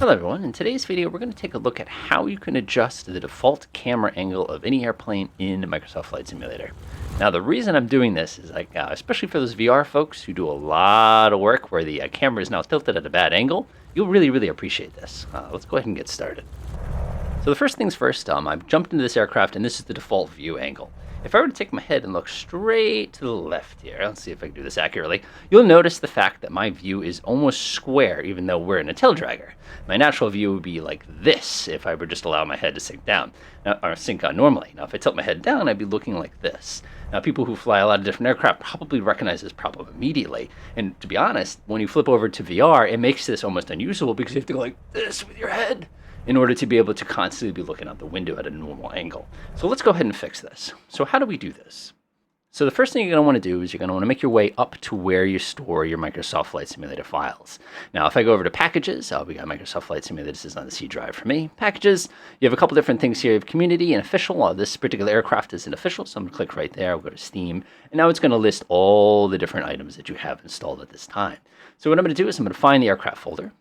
Hello everyone, in today's video we're going to take a look at how you can adjust the default camera angle of any airplane in Microsoft Flight Simulator. Now the reason I'm doing this is especially for those VR folks who do a lot of work where the camera is now tilted at a bad angle, you'll really appreciate this. Let's go ahead and get started. So the first things first, I've jumped into this aircraft and this is the default view angle. If I were to take my head and look straight to the left here, let's see if I can do this accurately, you'll notice the fact that my view is almost square even though we're in a tail dragger. My natural view would be like this if I were just allow my head to sink down, or sink on normally. Now if I tilt my head down, I'd be looking like this. Now people who fly a lot of different aircraft probably recognize this problem immediately. And to be honest, when you flip over to VR, it makes this almost unusable because you have to go like this with your head in order to be able to constantly be looking out the window at a normal angle. So let's go ahead and fix this. So how do we do this? So the first thing you're going to want to do is you're going to want to make your way up to where you store your Microsoft Flight Simulator files. Now if I go over to Packages, we got Microsoft Flight Simulator. This is on the C drive for me. Packages, you have a couple different things here. You have Community and Official. This particular aircraft is an Official, so I'm going to click right there. I'll go to Steam, and now it's going to list all the different items that you have installed at this time. So what I'm going to do is I'm going to find the aircraft folder. I'm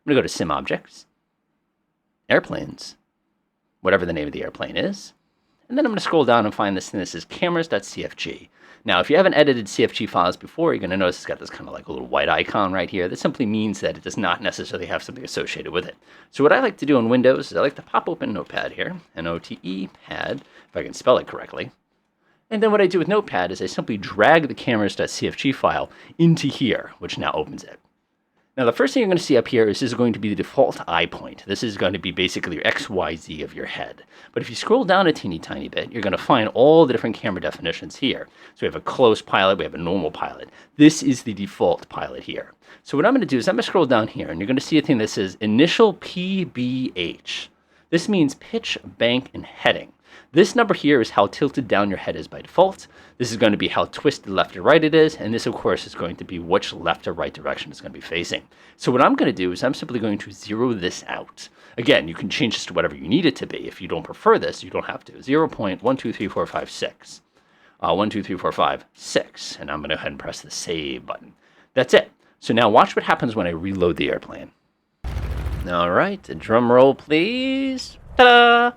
going to go to Sim Objects, Airplanes, whatever the name of the airplane is. And then I'm going to scroll down and find this thing that says cameras.cfg. Now, if you haven't edited CFG files before, you're going to notice it's got this kind of like a little white icon right here. That simply means that it does not necessarily have something associated with it. So what I like to do on Windows is I like to pop open Notepad here, N-O-T-E-pad, if I can spell it correctly. And then what I do with Notepad is I simply drag the cameras.cfg file into here, which now opens it. Now, the first thing you're going to see up here is this is going to be the default eye point. This is going to be basically your X, Y, Z of your head. But if you scroll down a teeny tiny bit, you're going to find all the different camera definitions here. So we have a close pilot, we have a normal pilot. This is the default pilot here. So what I'm going to do is I'm going to scroll down here, and you're going to see a thing that says initial PBH. This means pitch, bank, and heading. This number here is how tilted down your head is by default. This is going to be how twisted left or right it is. And this, of course, is going to be which left or right direction it's going to be facing. So what I'm going to do is I'm simply going to zero this out. Again, you can change this to whatever you need it to be. If you don't prefer this, you don't have to. 0.123456. 1, 2, 3, 4, 5, 6. And I'm going to go ahead and press the save button. That's it. So now watch what happens when I reload the airplane. All right, a drum roll, please. Ta-da!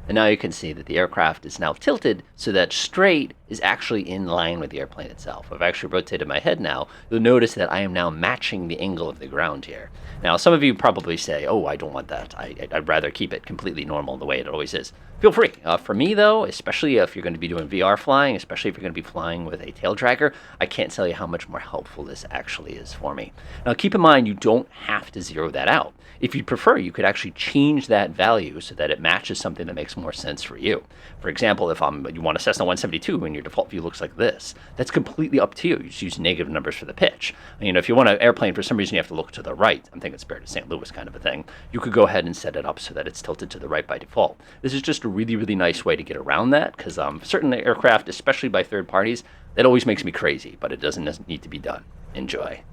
And now you can see that the aircraft is now tilted so that straight is actually in line with the airplane itself. I've actually rotated my head now. You'll notice that I am now matching the angle of the ground here. Now, some of you probably say, oh, I don't want that. I'd rather keep it completely normal the way it always is. Feel free. For me, though, especially if you're going to be doing VR flying, especially if you're going to be flying with a tail dragger, I can't tell you how much more helpful this actually is for me. Now, keep in mind, you don't have to zero that out. If you prefer, you could actually change that value so that it matches something that makes more sense for you. For example, if you want a Cessna 172 and your default view looks like this, that's completely up to you. You just use negative numbers for the pitch. If you want an airplane, for some reason you have to look to the right. I'm thinking Spirit of St. Louis kind of a thing. You could go ahead and set it up so that it's tilted to the right by default. This is just a really nice way to get around that because certain aircraft, especially by third parties, that always makes me crazy, but it doesn't need to be done. Enjoy.